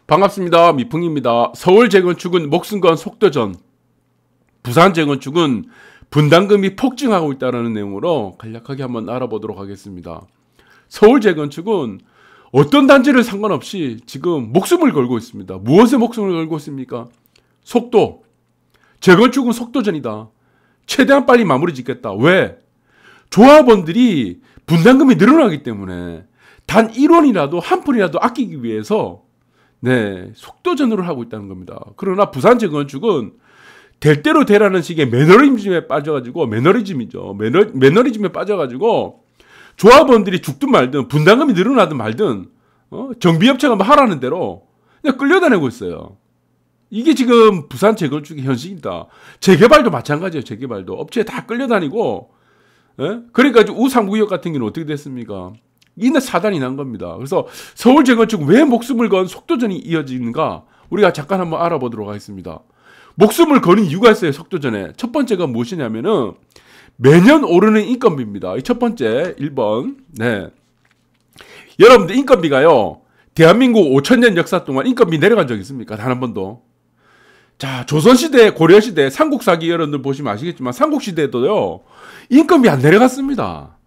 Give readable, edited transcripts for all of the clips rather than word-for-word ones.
반갑습니다. 미풍입니다. 서울 재건축은 목숨 건 속도전, 부산 재건축은 분담금이 폭증하고 있다는 내용으로 간략하게 한번 알아보도록 하겠습니다. 서울 재건축은 어떤 단지를 상관없이 지금 목숨을 걸고 있습니다. 무엇에 목숨을 걸고 있습니까? 속도. 재건축은 속도전이다. 최대한 빨리 마무리 짓겠다. 왜? 조합원들이 분담금이 늘어나기 때문에 단 1원이라도 한 푼이라도 아끼기 위해서 속도전으로 하고 있다는 겁니다. 그러나 부산 재건축은 될 대로 되라는 식의 매너리즘에 빠져가지고, 매너리즘에 빠져가지고 조합원들이 죽든 말든 분담금이 늘어나든 말든 정비업체가 뭐 하라는 대로 그냥 끌려다니고 있어요. 이게 지금 부산 재건축의 현실입니다. 재개발도 마찬가지예요. 재개발도 업체에 다 끌려다니고, 그러니까 우상구역 같은 경우는 어떻게 됐습니까? 이날 사단이 난 겁니다. 그래서 서울 재건축 왜 목숨을 건 속도전이 이어지는가? 우리가 잠깐 한번 알아보도록 하겠습니다. 목숨을 거는 이유가 있어요. 속도전에. 첫 번째가 무엇이냐면은 매년 오르는 인건비입니다. 첫 번째 1번. 여러분들 인건비가요. 대한민국 5,000년 역사 동안 인건비 내려간 적 있습니까? 단 한 번도. 자, 조선시대, 고려시대, 삼국사기 여러분들 보시면 아시겠지만 삼국시대에도요. 인건비 안 내려갔습니다.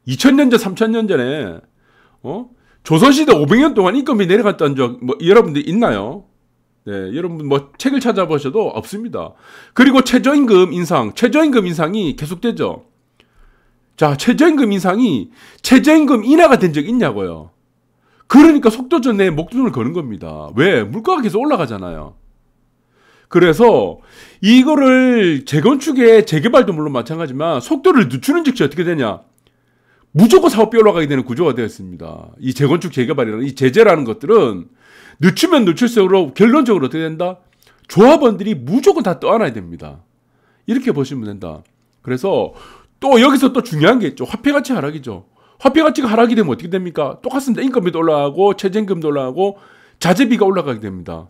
2000년 전, 3000년 전에 조선시대 500년 동안 인건비 내려갔던 적 여러분들 있나요? 여러분 책을 찾아보셔도 없습니다. 그리고 최저임금 인상이 계속되죠. 자, 최저임금 인상이 최저임금 인하가 된 적 있냐고요. 그러니까 속도전 내에 목숨을 거는 겁니다. 왜? 물가가 계속 올라가잖아요. 그래서 이거를 재건축의 재개발도 물론 마찬가지지만 속도를 늦추는 즉시 어떻게 되냐? 무조건 사업비 올라가게 되는 구조가 되었습니다. 이 재건축 재개발이라는 이 제재라는 것들은 늦추면 늦출수록 결론적으로 어떻게 된다? 조합원들이 무조건 다 떠안아야 됩니다. 이렇게 보시면 된다. 그래서 또 여기서 또 중요한 게 있죠. 화폐가치 하락이죠. 화폐가치가 하락이 되면 어떻게 됩니까? 똑같습니다. 인건비도 올라가고 최저임금도 올라가고 자재비가 올라가게 됩니다.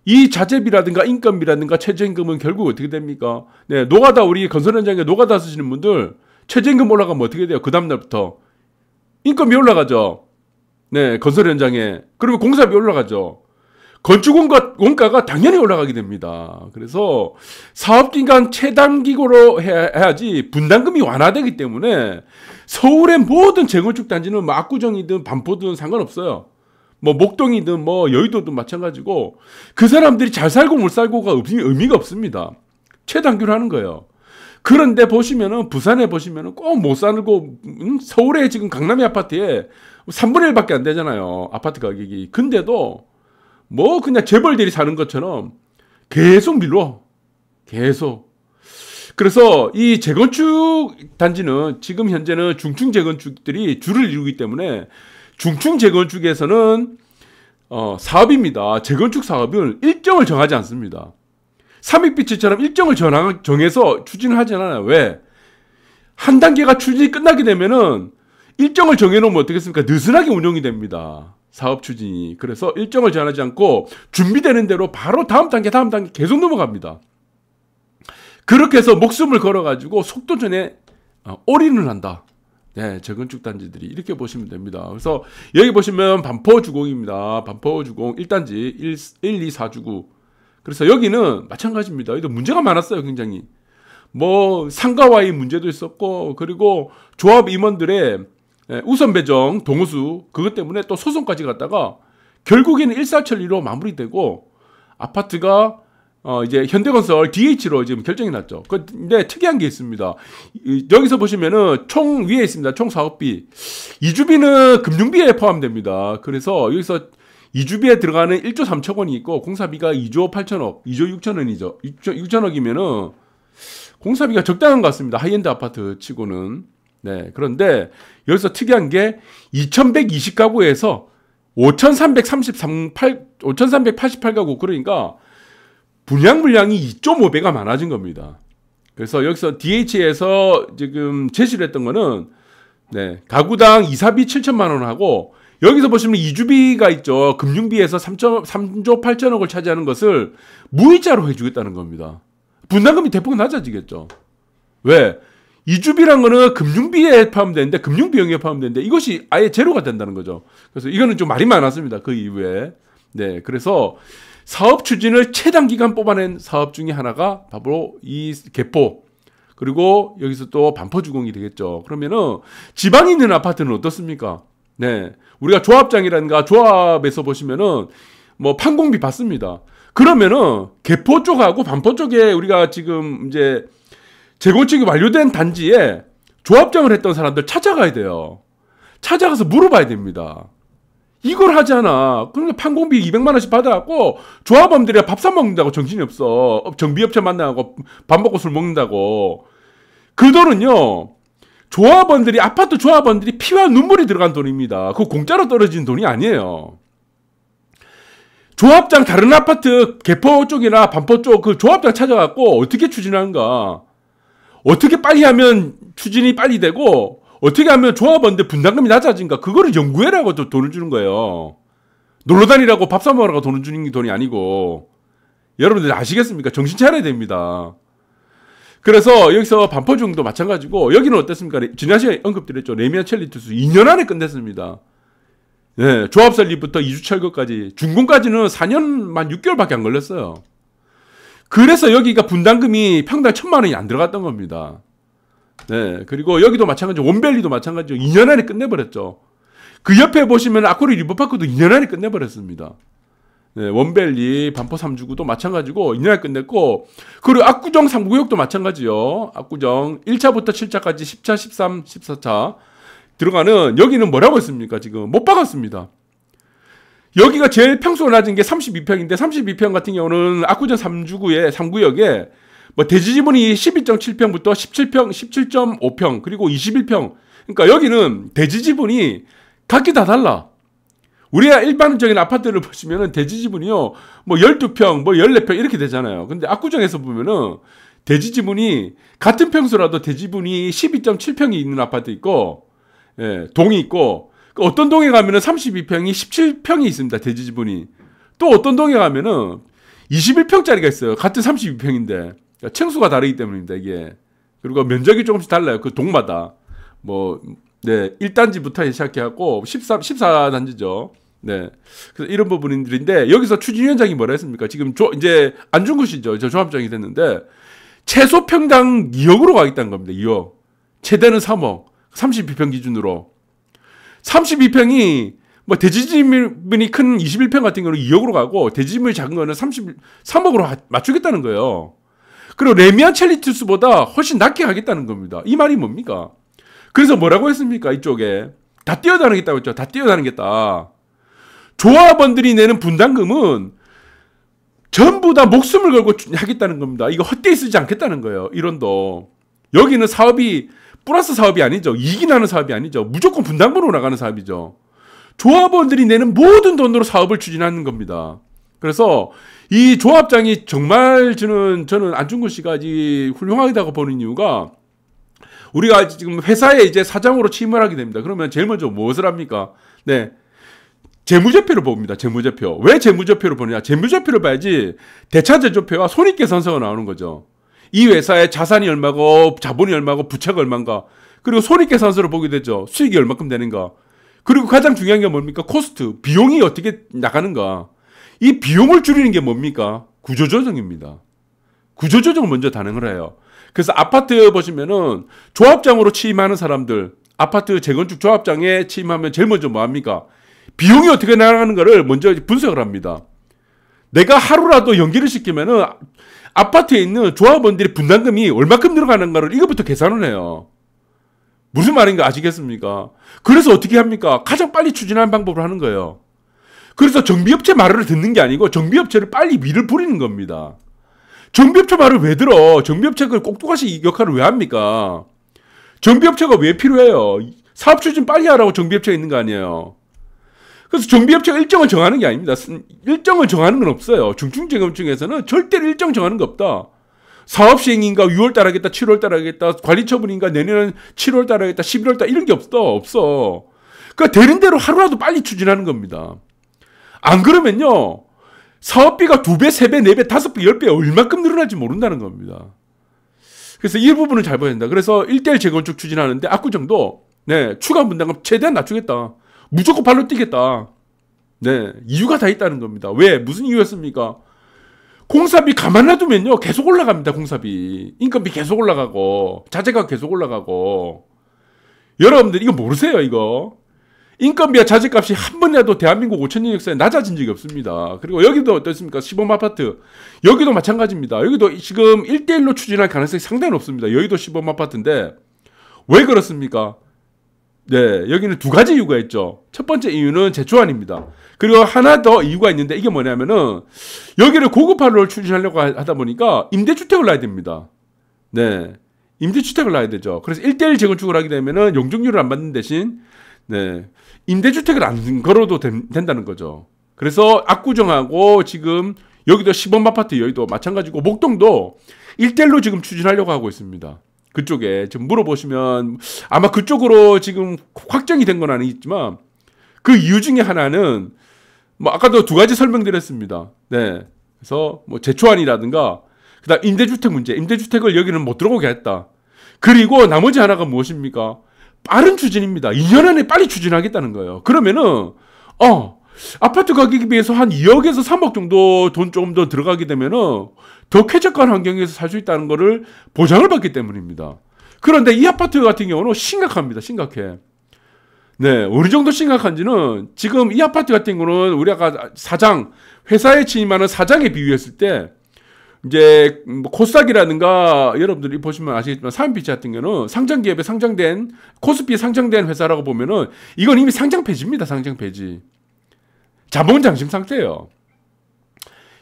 이 자재비라든가 인건비라든가 최저임금은 결국 어떻게 됩니까? 노가다, 우리 건설 현장에 노가다 쓰시는 분들 최저임금 올라가면 어떻게 돼요? 그 다음날부터 인건비 올라가죠. 건설 현장에. 그러면 공사비 올라가죠. 건축 원가가 당연히 올라가게 됩니다. 그래서 사업기간 최단기고로 해야지 분담금이 완화되기 때문에 서울의 모든 재건축 단지는 뭐 압구정이든 반포든 상관없어요. 뭐 목동이든 뭐 여의도든 마찬가지고 그 사람들이 잘 살고 못 살고가 의미가 없습니다. 최단기로 하는 거예요. 그런데 보시면은 부산에 보시면은 꼭 못 살고 서울에 지금 강남의 아파트에 3분의 1밖에 안 되잖아요. 아파트 가격이. 근데도 뭐 그냥 재벌들이 사는 것처럼 계속 밀어. 계속. 그래서 이 재건축 단지는 지금 현재는 중층 재건축들이 줄을 이루기 때문에 중층 재건축에서는 사업입니다. 재건축 사업은 일정을 정하지 않습니다. 삼익빛처럼 일정을 정해서 추진을 하지 않아요. 왜? 한 단계가 추진이 끝나게 되면은 일정을 정해놓으면 어떻겠습니까? 느슨하게 운영이 됩니다. 사업 추진이. 그래서 일정을 정하지 않고 준비되는 대로 바로 다음 단계 계속 넘어갑니다. 그렇게 해서 목숨을 걸어가지고 속도전에 올인을 한다. 재건축 단지들이 이렇게 보시면 됩니다. 그래서 여기 보시면 반포주공입니다. 반포주공 1단지 1, 2, 4주구. 그래서 여기는 마찬가지입니다. 여기도 문제가 많았어요. 굉장히. 뭐 상가와의 문제도 있었고 그리고 조합 임원들의 우선 배정 동호수 그것 때문에 또 소송까지 갔다가 결국에는 일사천리로 마무리되고 아파트가 이제 현대건설 DH로 지금 결정이 났죠. 근데 특이한 게 있습니다. 여기서 보시면은 총 위에 있습니다. 총 사업비. 이주비는 금융비에 포함됩니다. 그래서 여기서 이주비에 들어가는 1조 3천 원이 있고 공사비가 2조 8천억, 2조 6천 원이죠. 6천억이면은 공사비가 적당한 것 같습니다. 하이엔드 아파트 치고는. 그런데 여기서 특이한 게 2,120가구에서 5,388가구 그러니까 분양 물량이 2.5배가 많아진 겁니다. 그래서 여기서 DH에서 지금 제시를 했던 거는 가구당 이사비 7천만 원 하고 여기서 보시면 이주비가 있죠. 금융비에서 3조 8천억을 차지하는 것을 무이자로 해주겠다는 겁니다. 분담금이 대폭 낮아지겠죠. 왜? 이주비란 거는 금융비에 포함되는데, 금융비용에 포함되는데, 이것이 아예 제로가 된다는 거죠. 그래서 이거는 좀 말이 많았습니다. 그 이후에. 네. 그래서 사업 추진을 최단 기간 뽑아낸 사업 중에 하나가 바로 이 개포. 그리고 여기서 또 반포주공이 되겠죠. 그러면은 지방에 있는 아파트는 어떻습니까? 네. 우리가 조합장이라든가 조합에서 보시면은 뭐 판공비 받습니다. 그러면은 개포 쪽하고 반포 쪽에 우리가 지금 이제 재건축이 완료된 단지에 조합장을 했던 사람들 찾아가야 돼요. 찾아가서 물어봐야 됩니다. 이걸 하잖아. 그러니까 판공비 200만 원씩 받아갖고 조합원들이 밥 사 먹는다고 정신이 없어. 정비업체 만나고 밥 먹고 술 먹는다고. 그 돈은요. 조합원들이, 아파트 조합원들이 피와 눈물이 들어간 돈입니다. 그거 공짜로 떨어진 돈이 아니에요. 조합장 다른 아파트 개포 쪽이나 반포 쪽 그 조합장 찾아갖고 어떻게 추진하는가. 어떻게 빨리 하면 추진이 빨리 되고 어떻게 하면 조합원들 분담금이 낮아진가. 그거를 연구해라고 또 돈을 주는 거예요. 놀러 다니라고 밥 사 먹으라고 돈을 주는 게 돈이 아니고. 여러분들 아시겠습니까? 정신 차려야 됩니다. 그래서 여기서 반포중도 마찬가지고 여기는 어땠습니까? 지난 시간에 언급드렸죠. 레미안 첼리투스 2년 안에 끝냈습니다. 네, 조합 설립부터 이주 철거까지 준공까지는 4년만 6개월밖에 안 걸렸어요. 그래서 여기가 분담금이 평당 1,000만 원이 안 들어갔던 겁니다. 네, 그리고 여기도 마찬가지로 원밸리도 마찬가지로 2년 안에 끝내버렸죠. 그 옆에 보시면 아쿠리 리버파크도 2년 안에 끝내버렸습니다. 네, 원밸리, 반포 3주구도 마찬가지고 2년 안에 끝냈고, 그리고 압구정 3구역도 마찬가지요. 압구정 1차부터 7차까지 10차, 13, 14차 들어가는 여기는 뭐라고 했습니까? 지금 못 박았습니다. 여기가 제일 평수가 낮은 게 32평인데 32평 같은 경우는 압구정 3주구에 3구역에 뭐 대지지분이 12.7평부터 17평, 17.5평 그리고 21평. 그러니까 여기는 대지지분이 각기 다 달라. 우리가 일반적인 아파트를 보시면은 대지지분이요. 뭐 12평, 뭐 14평 이렇게 되잖아요. 근데 압구정에서 보면은 대지지분이 같은 평수라도 대지분이 12.7평이 있는 아파트 있고, 예, 동이 있고, 어떤 동에 가면은 32평이 17평이 있습니다. 대지지분이. 또 어떤 동에 가면은 21평짜리가 있어요. 같은 32평인데. 그러니까 층수가 다르기 때문입니다, 이게. 그리고 면적이 조금씩 달라요. 그 동마다. 뭐, 네, 1단지부터 시작해갖고 14단지죠. 네. 그래서 이런 부분들인데, 여기서 추진위원장이 뭐라 했습니까? 지금 이제 안중근씨죠. 저 조합장이 됐는데, 최소 평당 2억으로 가겠다는 겁니다. 2억. 최대는 3억. 32평 기준으로. 32평이 뭐 대지지분이 큰 21평 같은 경우는 2억으로 가고 대지지분이 작은 거는 33억으로 맞추겠다는 거예요. 그리고 레미안 첼리투스보다 훨씬 낮게 하겠다는 겁니다. 이 말이 뭡니까? 그래서 뭐라고 했습니까? 이쪽에 다 뛰어다니겠다고 했죠. 다 뛰어다니겠다. 조합원들이 내는 분담금은 전부 다 목숨을 걸고 하겠다는 겁니다. 이거 헛되이 쓰지 않겠다는 거예요. 1원도. 여기는 사업이 플러스 사업이 아니죠. 이익이 나는 사업이 아니죠. 무조건 분담금으로 나가는 사업이죠. 조합원들이 내는 모든 돈으로 사업을 추진하는 겁니다. 그래서 이 조합장이 정말 저는 안중근 씨가 훌륭하다고 보는 이유가, 우리가 지금 회사에 이제 사장으로 취임을 하게 됩니다. 그러면 제일 먼저 무엇을 합니까? 네. 재무제표를 봅니다. 재무제표. 왜 재무제표를 보느냐? 재무제표를 봐야지 대차제조표와 손익계산서가 나오는 거죠. 이 회사의 자산이 얼마고 자본이 얼마고 부채가 얼마인가. 그리고 손익계산서를 보게 되죠. 수익이 얼마큼 되는가. 그리고 가장 중요한 게 뭡니까? 코스트. 비용이 어떻게 나가는가. 이 비용을 줄이는 게 뭡니까? 구조조정입니다. 구조조정을 먼저 단행을 해요. 그래서 아파트 보시면은 조합장으로 취임하는 사람들, 아파트 재건축 조합장에 취임하면 제일 먼저 뭐 합니까? 비용이 어떻게 나가는가를 먼저 분석을 합니다. 내가 하루라도 연기를 시키면은 아파트에 있는 조합원들의 분담금이 얼마큼 들어가는가를 이것부터 계산을 해요. 무슨 말인가 아시겠습니까? 그래서 어떻게 합니까? 가장 빨리 추진하는 방법을 하는 거예요. 그래서 정비업체 말을 듣는 게 아니고 정비업체를 빨리 밀을 뿌리는 겁니다. 정비업체 말을 왜 들어? 정비업체가 꼭두가시 역할을 왜 합니까? 정비업체가 왜 필요해요? 사업 추진 빨리 하라고 정비업체가 있는 거 아니에요? 그래서 정비업체가 일정을 정하는 게 아닙니다. 일정을 정하는 건 없어요. 중증재건축에서는 절대로 일정 정하는 거 없다. 사업 시행인가 6월달 하겠다, 7월달 하겠다, 관리처분인가 내년은 7월달 하겠다, 11월달 이런 게 없어. 그러니까 되는 대로 하루라도 빨리 추진하는 겁니다. 안 그러면요. 사업비가 2배, 3배, 4배, 5배, 10배 얼마큼 늘어날지 모른다는 겁니다. 그래서 이 부분은 잘 보여야 된다. 그래서 1대1 재건축 추진하는데 압구정도 네, 추가 분담금 최대한 낮추겠다. 무조건 발로 뛰겠다. 네, 이유가 다 있다는 겁니다. 왜? 무슨 이유였습니까? 공사비 가만 놔두면요 계속 올라갑니다. 공사비 인건비 계속 올라가고 자재가 계속 올라가고. 여러분들 이거 모르세요? 이거 인건비와 자재값이 한 번이라도 대한민국 5천년 역사에 낮아진 적이 없습니다. 그리고 여기도 어떻습니까? 시범 아파트 여기도 마찬가지입니다. 여기도 지금 1대1로 추진할 가능성이 상당히 높습니다. 여의도 시범 아파트인데 왜 그렇습니까? 네, 여기는 두 가지 이유가 있죠. 첫 번째 이유는 제초안입니다. 그리고 하나 더 이유가 있는데 이게 뭐냐면은 여기를 고급화를 추진하려고 하다 보니까 임대주택을 놔야 됩니다. 네, 임대주택을 놔야 되죠. 그래서 1대1 재건축을 하게 되면은 용적률을 안 받는 대신 네, 임대주택을 안 걸어도 된다는 거죠. 그래서 압구정하고 지금 여기도 시범 아파트 여의도 마찬가지고 목동도 1대1로 지금 추진하려고 하고 있습니다. 그쪽에 지금 물어보시면 아마 그쪽으로 지금 확정이 된 건 아니겠지만 그 이유 중에 하나는 뭐 아까도 두 가지 설명드렸습니다. 네, 그래서 뭐 제초안이라든가 그다음 임대주택 문제, 임대주택을 여기는 못 들어오게 했다. 그리고 나머지 하나가 무엇입니까? 빠른 추진입니다. 2년 안에 빨리 추진하겠다는 거예요. 그러면은 아파트 가격에 비해서 한 2억에서 3억 정도 돈 조금 더 들어가게 되면은 더 쾌적한 환경에서 살 수 있다는 거를 보장을 받기 때문입니다. 그런데 이 아파트 같은 경우는 심각합니다. 심각해. 네, 어느 정도 심각한지는 지금 이 아파트 같은 경우는 우리가 사장, 회사에 취임하는 사장에 비유했을 때 이제 뭐 코스닥이라든가 여러분들이 보시면 아시겠지만 삼빛 같은 경우는 상장기업에 상장된 코스피에 상장된 회사라고 보면은 이건 이미 상장 폐지입니다. 상장 폐지. 자본 장심 상태예요.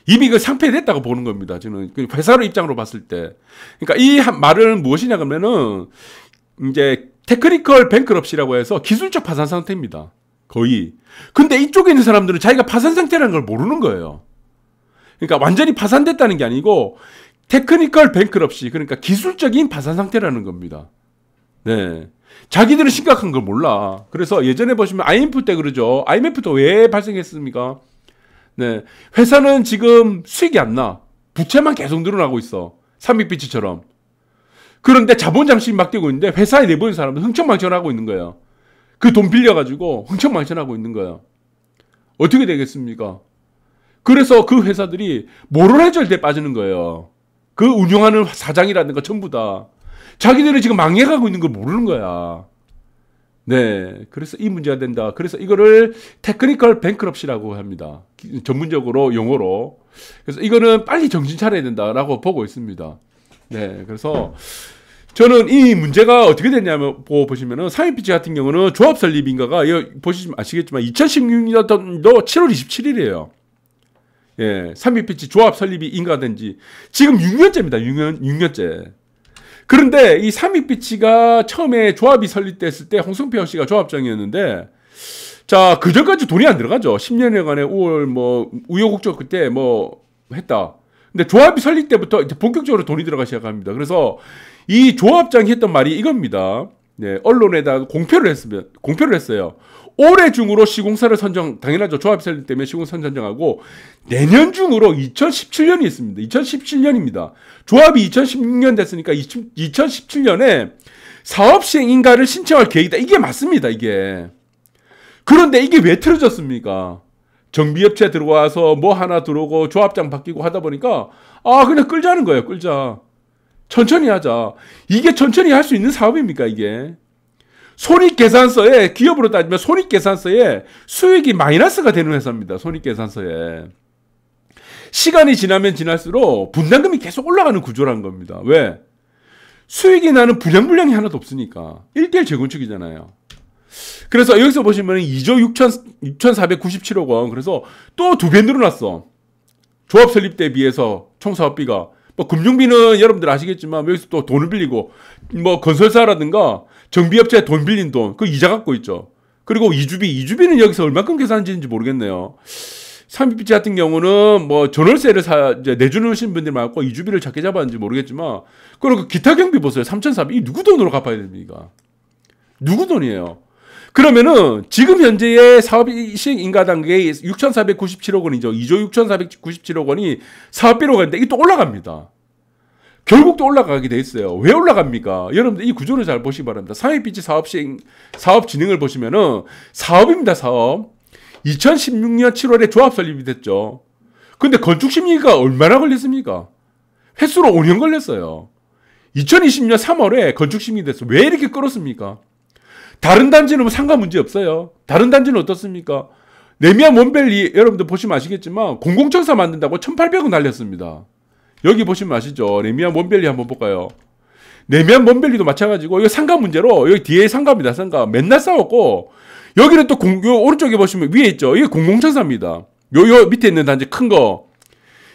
이미 그 상폐됐다고 보는 겁니다. 저는 회사로 입장으로 봤을 때. 그러니까 이 말은 무엇이냐 그러면은 이제 테크니컬 뱅크럽시라고 해서 기술적 파산 상태입니다. 거의. 근데 이쪽에 있는 사람들은 자기가 파산 상태라는 걸 모르는 거예요. 그러니까 완전히 파산됐다는 게 아니고 테크니컬 뱅크럽시, 그러니까 기술적인 파산 상태라는 겁니다. 네. 자기들은 심각한 걸 몰라. 그래서 예전에 보시면 IMF 때 그러죠. IMF도 왜 발생했습니까? 네. 회사는 지금 수익이 안 나. 부채만 계속 늘어나고 있어. 삼익비치처럼. 그런데 자본 장식이 막 되고 있는데 회사에 내보낸 사람은 흥청망청하고 있는 거예요. 그 돈 빌려가지고 흥청망청하고 있는 거예요. 어떻게 되겠습니까? 그래서 그 회사들이 모럴해절대에 빠지는 거예요. 그 운영하는 사장이라든가 전부 다. 자기들은 지금 망해가고 있는 걸 모르는 거야. 네. 그래서 이 문제가 된다. 그래서 이거를 테크니컬 뱅크럽시라고 합니다. 전문적으로 용어로. 그래서 이거는 빨리 정신 차려야 된다라고 보고 있습니다. 네. 그래서 저는 이 문제가 어떻게 됐냐면 보시면은 삼익빛 같은 경우는 조합 설립인가가 보시면 아시겠지만 2016년도 7월 27일이에요. 예, 삼익빛 조합 설립이 인가된 지 지금 6년째입니다. 6년째. 그런데 이 삼익빛이가 처음에 조합이 설립됐을 때 홍성표 씨가 조합장이었는데, 자, 그전까지 돈이 안 들어가죠. 10년여간의 우여곡절 그때 뭐 했다. 근데 조합이 설립 때부터 이제 본격적으로 돈이 들어가기 시작합니다. 그래서 이 조합장이 했던 말이 이겁니다. 네, 언론에다 공표를 했어요. 올해 중으로 시공사를 당연하죠. 조합 설립 때문에 시공사 선정하고 내년 중으로 2017년이 있습니다. 2017년입니다. 조합이 2016년 됐으니까 2017년에 사업 시행 인가를 신청할 계획이다. 이게 맞습니다. 이게. 그런데 이게 왜 틀어졌습니까? 정비업체 들어와서 뭐 하나 들어오고 조합장 바뀌고 하다 보니까 그냥 끌자는 거예요. 끌자. 천천히 하자. 이게 천천히 할 수 있는 사업입니까 이게? 손익계산서에, 기업으로 따지면 손익계산서에 수익이 마이너스가 되는 회사입니다. 손익계산서에. 시간이 지나면 지날수록 분담금이 계속 올라가는 구조라는 겁니다. 왜? 수익이 나는 분양물량이 하나도 없으니까. 1대1 재건축이잖아요. 그래서 여기서 보시면 2조 6,497억 원. 그래서 또 2배 늘어났어. 조합 설립 때에 비해서 총사업비가. 뭐 금융비는 여러분들 아시겠지만 여기서 또 돈을 빌리고 뭐 건설사라든가 정비업체에 돈 빌린 돈, 그 이자 갖고 있죠. 그리고 이주비는 여기서 얼마큼 계산지는지 모르겠네요. 삼익빛 같은 경우는 뭐 전월세를 이제 내주는 분들 많고 이주비를 작게 잡았는지 모르겠지만, 그리고 기타 경비 보세요. 3,400. 이 누구 돈으로 갚아야 됩니까? 누구 돈이에요? 그러면은 지금 현재의 사업 시행 인가 단계에 6,497억 원이죠. 2조 6,497억 원이 사업비로 가는데 이게 또 올라갑니다. 결국 또 올라가게 돼 있어요. 왜 올라갑니까? 여러분들 이 구조를 잘 보시기 바랍니다. 삼익빛이 사업 진행을 보시면은 사업입니다. 사업. 2016년 7월에 조합 설립이 됐죠. 근데 건축 심의가 얼마나 걸렸습니까? 횟수로 5년 걸렸어요. 2020년 3월에 건축 심의 됐어요. 왜 이렇게 끌었습니까? 다른 단지는 뭐 상가 문제 없어요. 다른 단지는 어떻습니까? 레미안 원밸리 여러분들 보시면 아시겠지만 공공청사 만든다고 1,800원 날렸습니다. 여기 보시면 아시죠? 레미안 원밸리 한번 볼까요? 레미안 원밸리도 마찬가지고 이거 상가 문제로 여기 뒤에 상가입니다. 상가 맨날 싸웠고 여기는 또 요 오른쪽에 보시면 위에 있죠? 이게 공공청사입니다. 요 밑에 있는 단지 큰 거.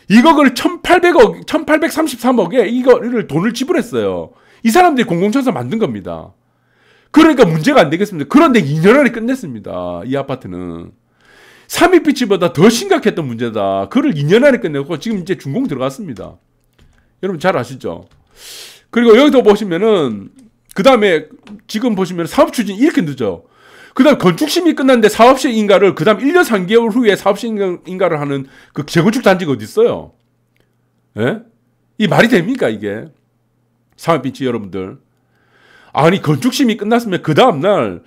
이거를 1,800억, 1,833억에 이거를 돈을 지불했어요. 이 사람들이 공공청사 만든 겁니다. 그러니까 문제가 안 되겠습니다. 그런데 2년 안에 끝냈습니다. 이 아파트는. 삼익빛보다 더 심각했던 문제다. 그걸 2년 안에 끝내고 지금 이제 준공 들어갔습니다. 여러분 잘 아시죠? 그리고 여기도 보시면은 그 다음에 지금 보시면 사업 추진 이렇게 늦어. 그 다음 건축심의 끝났는데 사업시 인가를 그 다음 1년 3개월 후에 사업시 인가를 하는 그 재건축 단지가 어디 있어요? 예? 이 말이 됩니까 이게? 삼익빛 여러분들. 아니 건축심의 끝났으면 그 다음날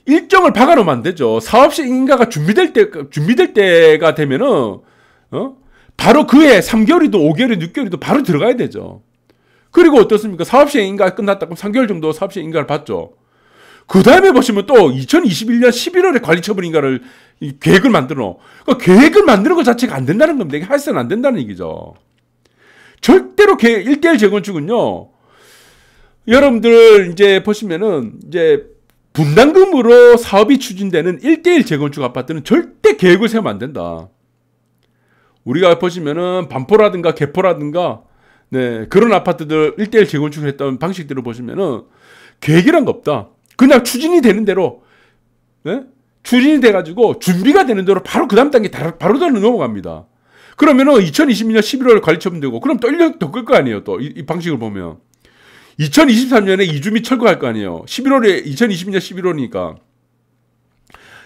일정을 박아놓으면 안 되죠. 사업시 인가가 준비될 때가 되면은, 바로 그해 3개월이든 5개월이든 6개월이든 바로 들어가야 되죠. 그리고 어떻습니까? 사업시 인가 끝났다. 그럼 3개월 정도 사업시 인가를 받죠. 그 다음에 보시면 또 2021년 11월에 관리처분 인가를 계획을 만들어. 그러니까 계획을 만드는 것 자체가 안 된다는 겁니다. 이게 할수는 안 된다는 얘기죠. 절대로 1대1 재건축은요, 여러분들 이제 보시면은 이제 분담금으로 사업이 추진되는 1대1 재건축 아파트는 절대 계획을 세우면 안 된다. 우리가 보시면은 반포라든가 개포라든가 네, 그런 아파트들 1대1 재건축을 했던 방식들을 보시면은 계획이란 거 없다. 그냥 추진이 되는 대로 네? 추진이 돼가지고 준비가 되는 대로 바로 그 다음 단계 바로 넘어갑니다. 그러면은 2020년 11월에 관리처분되고 그럼 또 1년 더 끌 거 아니에요. 또 이 방식을 보면 2023년에 이주 및 철거할 거 아니에요. 2020년 11월이니까.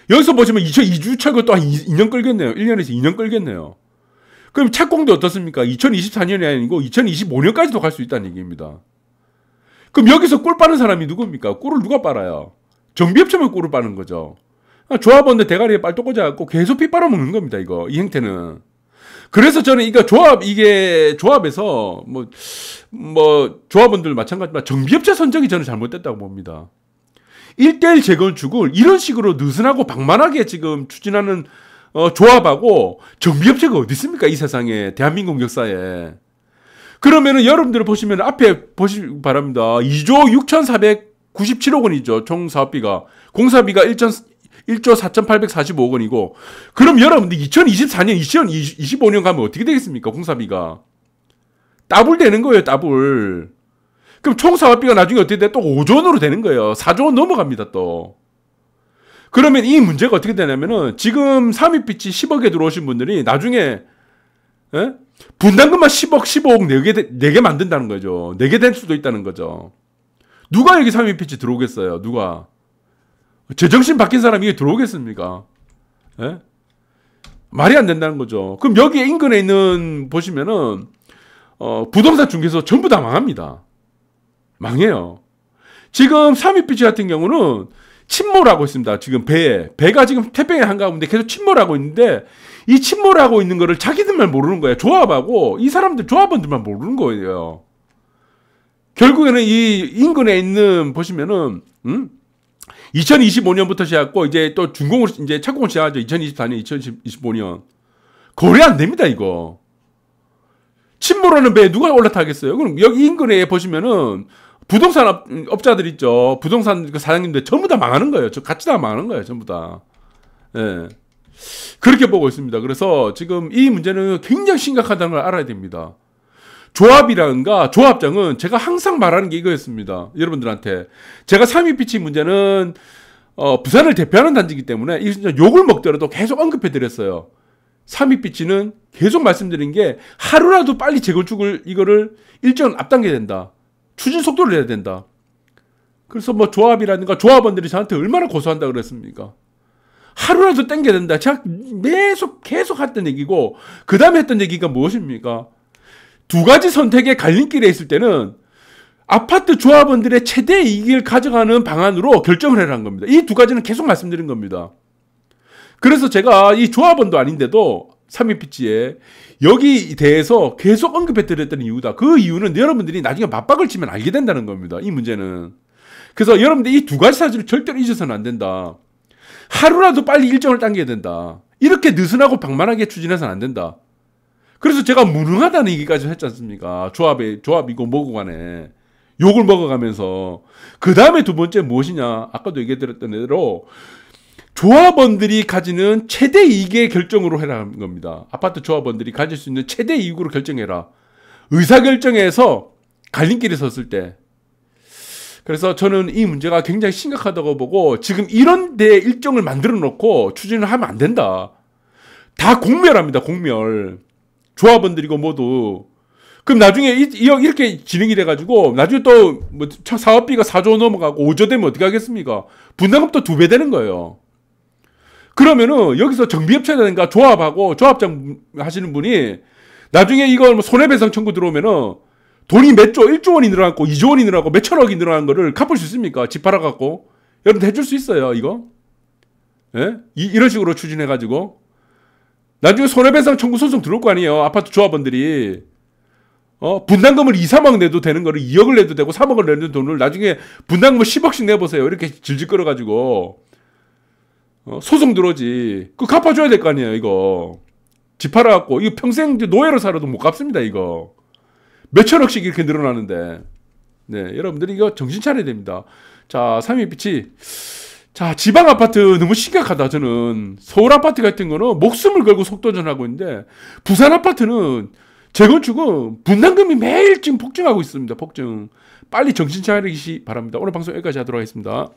여기서 보시면 2주 철거 또 한 2년 끌겠네요. 1년에서 2년 끌겠네요. 그럼 착공도 어떻습니까? 2024년이 아니고 2025년까지도 갈 수 있다는 얘기입니다. 그럼 여기서 꿀 빠는 사람이 누굽니까? 꿀을 누가 빨아요? 정비업체만 꿀을 빠는 거죠. 조합원들 대가리에 빨도 꽂아갖고 계속 피 빨아먹는 겁니다. 이 행태는. 그래서 저는 이게 조합에서 조합원들 마찬가지지만 정비업체 선정이 저는 잘못됐다고 봅니다. 1대1 재건축을 이런 식으로 느슨하고 방만하게 지금 추진하는 조합하고 정비업체가 어디 있습니까? 이 세상에 대한민국 역사에. 그러면은 여러분들 보시면 앞에 보시기 바랍니다. 2조 6,497억 원이죠. 총 사업비가. 공사비가 1조 4,845억 원이고 그럼 여러분들 2024년, 2025년 가면 어떻게 되겠습니까? 공사비가. 더블 되는 거예요. 더블. 그럼 총 사업비가 나중에 어떻게 돼? 또 5조 원으로 되는 거예요. 4조 원 넘어갑니다. 또. 그러면 이 문제가 어떻게 되냐면은 지금 삼익빛이 10억에 들어오신 분들이 나중에 분담금만 10억, 15억 4개 만든다는 거죠. 4개 될 수도 있다는 거죠. 누가 여기 삼익빛이 들어오겠어요? 누가? 제정신 바뀐 사람이 이게 들어오겠습니까? 예? 말이 안 된다는 거죠. 그럼 여기 인근에 있는 보시면은 부동산 중개소 전부 다 망합니다. 망해요. 지금 삼익빛 같은 경우는 침몰하고 있습니다. 지금 배가 지금 태평양 한가운데 계속 침몰하고 있는데 이 침몰하고 있는 거를 자기들만 모르는 거예요. 조합하고 이 사람들 조합원들만 모르는 거예요. 결국에는 이 인근에 있는 보시면은 2025년부터 시작하고 이제 또 준공을 이제 착공을 시작하죠. 2024년, 2025년 거래 안 됩니다. 이거 침몰하는 배에 누가 올라타겠어요? 그럼 여기 인근에 보시면은 부동산 업자들 있죠. 부동산 그 사장님들 전부 다 망하는 거예요. 같이 다 망하는 거예요. 전부 다. 예. 그렇게 보고 있습니다. 그래서 지금 이 문제는 굉장히 심각하다는 걸 알아야 됩니다. 조합이라든가 조합장은 제가 항상 말하는 게 이거였습니다. 여러분들한테. 제가 삼익빛 문제는 부산을 대표하는 단지이기 때문에 욕을 먹더라도 계속 언급해드렸어요. 삼익빛은 계속 말씀드린 게 하루라도 빨리 재건축을 이거를 일정 앞당겨야 된다. 추진 속도를 내야 된다. 그래서 조합이라든가 조합원들이 저한테 얼마나 고소한다 그랬습니까? 하루라도 땡겨야 된다. 제가 계속 했던 얘기고 그 다음에 했던 얘기가 무엇입니까? 두 가지 선택의 갈림길에 있을 때는 아파트 조합원들의 최대 이익을 가져가는 방안으로 결정을 해라는 겁니다. 이 두 가지는 계속 말씀드린 겁니다. 그래서 제가 이 조합원도 아닌데도 3.2피치에 여기 대해서 계속 언급해 드렸던 이유다. 그 이유는 여러분들이 나중에 맞박을 치면 알게 된다는 겁니다. 이 문제는. 그래서 여러분들 이 두 가지 사실을 절대로 잊어서는 안 된다. 하루라도 빨리 일정을 당겨야 된다. 이렇게 느슨하고 방만하게 추진해서는 안 된다. 그래서 제가 무능하다는 얘기까지 했지 않습니까? 조합이고 뭐고 간에. 욕을 먹어가면서. 그 다음에 두 번째 무엇이냐. 아까도 얘기해드렸던 대로 조합원들이 가지는 최대 이익의 결정으로 해라는 겁니다. 아파트 조합원들이 가질 수 있는 최대 이익으로 결정해라. 의사결정에서 갈림길에 섰을 때. 그래서 저는 이 문제가 굉장히 심각하다고 보고 지금 이런 데 일정을 만들어 놓고 추진을 하면 안 된다. 다 공멸합니다. 공멸. 조합원들이고 모두. 그럼 나중에 이렇게 진행이 돼가지고 나중에 또 뭐 사업비가 4조 넘어가고 5조 되면 어떻게 하겠습니까? 분담금 또 2배 되는 거예요. 그러면은 여기서 정비업체라든가 조합하고 조합장 하시는 분이 나중에 이걸 뭐 손해배상 청구 들어오면은 돈이 몇 조, 1조 원이 늘어났고 2조 원이 늘어나고 몇 천억이 늘어난 거를 갚을 수 있습니까? 집 팔아갖고. 여러분 해줄 수 있어요, 이거? 예? 이런 식으로 추진해가지고. 나중에 손해배상 청구 소송 들어올 거 아니에요. 아파트 조합원들이. 분담금을 2, 3억 내도 되는 거를 2억을 내도 되고 3억을 내는 돈을 나중에 분담금을 10억씩 내보세요. 이렇게 질질 끌어가지고. 소송 들어오지. 그거 갚아줘야 될 거 아니에요, 이거. 집 팔아갖고. 이거 평생 노예로 살아도 못 갚습니다, 이거. 몇천억씩 이렇게 늘어나는데. 네, 여러분들이 이거 정신 차려야 됩니다. 자, 3.2피치. 자, 지방 아파트 너무 심각하다, 저는. 서울 아파트 같은 거는 목숨을 걸고 속도전하고 있는데, 부산 아파트는 재건축은 분담금이 매일 지금 폭증하고 있습니다, 폭증. 빨리 정신 차리시 바랍니다. 오늘 방송 여기까지 하도록 하겠습니다.